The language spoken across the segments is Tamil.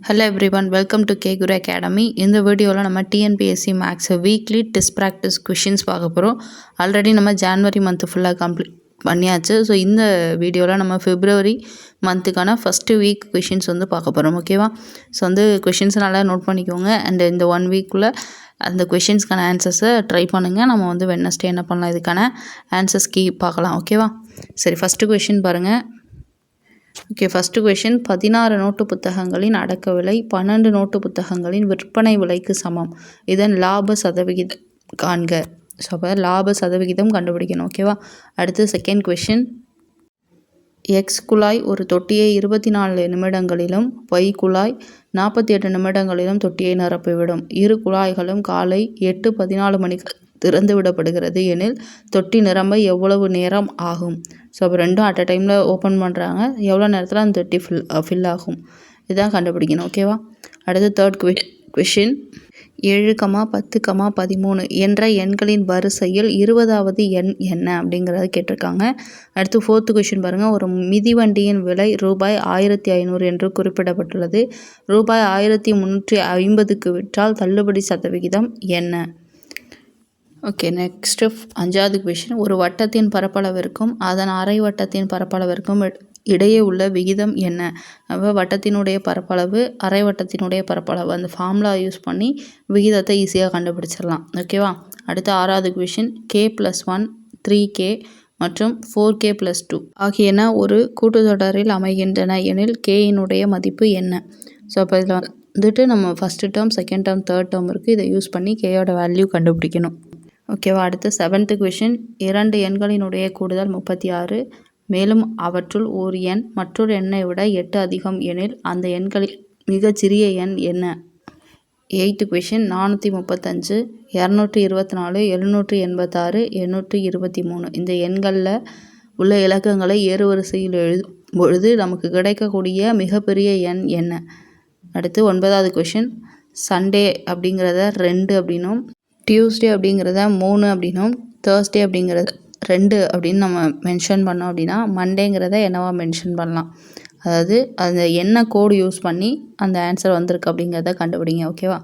Hello everyone, welcome to K Guru Academy. இந்த வீடியோவில் நம்ம TNPSC maths weekly test practice questions பார்க்க போகிறோம். ஆல்ரெடி நம்ம ஜான்வரி மந்த் ஃபுல்லாக கம்ப்ளீட் பண்ணியாச்சு. ஸோ இந்த வீடியோவில் நம்ம பிப்ரவரி மந்த்துக்கான ஃபஸ்ட்டு வீக் கொஷின்ஸ் வந்து பார்க்க போகிறோம். ஓகேவா? ஸோ வந்து கொஷின்ஸ் நல்லா நோட் பண்ணிக்கோங்க. அண்ட் இந்த 1 வீக்குள்ளே அந்த கொஷின்ஸ்க்கான ஆன்சர்ஸை ட்ரை பண்ணுங்கள். நம்ம வந்து வெட்னஸ்டே என்ன பண்ணலாம், இதுக்கான ஆன்சர்ஸ் கீ பார்க்கலாம். ஓகேவா? சரி, ஃபஸ்ட்டு கொஷின் பாருங்கள். ஓகே, ஃபஸ்ட்டு கொஷின் 16 நோட்டு புத்தகங்களின் அடக்க விலை 12 நோட்டு புத்தகங்களின் விற்பனை விலைக்கு சமம். இதன் லாப சதவிகிதம் காண்க. ஸோ அப்போ லாப சதவிகிதம் கண்டுபிடிக்கணும். ஓகேவா? அடுத்து செகண்ட் கொஷின், எக்ஸ் குழாய் ஒரு தொட்டியை 24 நிமிடங்களிலும் ஒய் குழாய் 48 நிமிடங்களிலும் தொட்டியை நிரப்பிவிடும். இரு குழாய்களும் காலை 8:14 மணிக்கு திறந்து விடப்படுகிறது எனில் தொட்டி நிரம்ப எவ்வளவு நேரம் ஆகும்? ஸோ அப்போ ரெண்டும் அட் அ டைமில் ஓப்பன் பண்ணுறாங்க, எவ்வளோ நேரத்தில் அந்த தொட்டி ஃபில் ஆகும், இதுதான் கண்டுபிடிக்கணும். ஓகேவா? அடுத்து தேர்ட் கொஷின், 7, 10, 13 என்ற எண்களின் வரிசையில் 20வது எண் என்ன அப்படிங்கிறத கேட்டிருக்காங்க. அடுத்து ஃபோர்த்து கொஷின் பாருங்கள். ஒரு மிதிவண்டியின் விலை ரூபாய் 1500 என்று குறிப்பிடப்பட்டுள்ளது. ரூபாய் 1350க்கு விற்றால் தள்ளுபடி சதவிகிதம் என்ன? ஓகே, நெக்ஸ்ட்டு 5வது கொஷின், ஒரு வட்டத்தின் பரப்பளவிற்கும் அதன் அரை வட்டத்தின் பரப்பளவிற்கும் இடையே உள்ள விகிதம் என்ன? அப்போ வட்டத்தினுடைய பரப்பளவு அரை வட்டத்தினுடைய பரப்பளவு, அந்த ஃபார்முலா யூஸ் பண்ணி விகிதத்தை ஈஸியாக கண்டுபிடிச்சிடலாம். ஓகேவா? அடுத்து 6வது கொஷின், k+1 3k மற்றும் 4k+2 ஆகியன ஒரு கூட்டுத்தொடரில் அமைகின்றன எனில் k-இனுடைய மதிப்பு என்ன? ஸோ அப்போ இதில் வந்துட்டு நம்ம first term, second term, third term இருக்குது. இதை யூஸ் பண்ணி கேயோட வேல்யூ கண்டுபிடிக்கணும். ஓகேவா? அடுத்து 7th கொஷின், 2 எண்களினுடைய கூடுதல் 36, மேலும் அவற்றுள் ஒரு எண் மற்றொரு எண்ணை விட 8 அதிகம் எனில் அந்த எண்களில் மிகச்சிறிய எண் என்ன? 8th கொஷின், 435, 224, 786, 823 இந்த எண்களில் உள்ள இலக்கங்களை ஏறுவரிசையில் எழுதும் பொழுது நமக்கு கிடைக்கக்கூடிய மிகப்பெரிய எண் என்ன? அடுத்து 9வது கொஷின், சண்டே அப்படிங்கிறத 2 அப்படின்னும், டியூஸ்டே அப்படிங்கிறத 3 அப்படின்னும், தேர்ஸ்டே அப்படிங்கிறத 2 அப்படின்னு நம்ம மென்ஷன் பண்ணோம் அப்படின்னா மண்டேங்கிறத என்னவா மென்ஷன் பண்ணலாம்? அதாவது அந்த என்ன கோடு யூஸ் பண்ணி அந்த ஆன்சர் வந்திருக்கு அப்படிங்கிறத கண்டுபிடிங்க. ஓகேவா?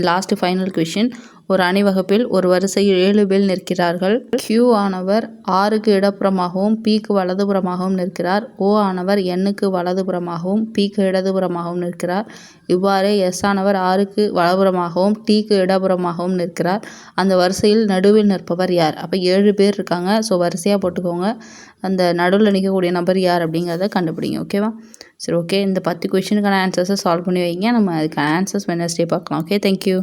லாஸ்ட் ஃபைனல் கொஷின், ஒரு அணிவகுப்பில் ஒரு வரிசையில் 7 பேர் நிற்கிறார்கள். Q ஆனவர் Rக்கு இடப்புறமாகவும் Pக்கு வலதுபுறமாகவும் நிற்கிறார். O ஆனவர் Nக்கு வலதுபுறமாகவும் Pக்கு இடதுபுறமாகவும் நிற்கிறார். இவ்வாறே S ஆனவர் Rக்கு வலதுபுறமாகவும் Tக்கு இடப்புறமாகவும் நிற்கிறார். அந்த வரிசையில் நடுவில் நிற்பவர் யார்? அப்போ 7 பேர் இருக்காங்க. ஸோ வரிசையாக போட்டுக்கோங்க. அந்த நடுவில் நிற்கக்கூடிய நபர் யார் அப்படிங்கிறத கண்டுபிடிங்க. ஓகேவா? சரி, ஓகே, இந்த 10 கொஷினுக்கான ஆன்சர்ஸை சால்வ் பண்ணி வைங்க. நம்ம அதுக்கான ஆன்சர்ஸ் வெட்னஸ்டே பார்க்கலாம். Okay, thank you.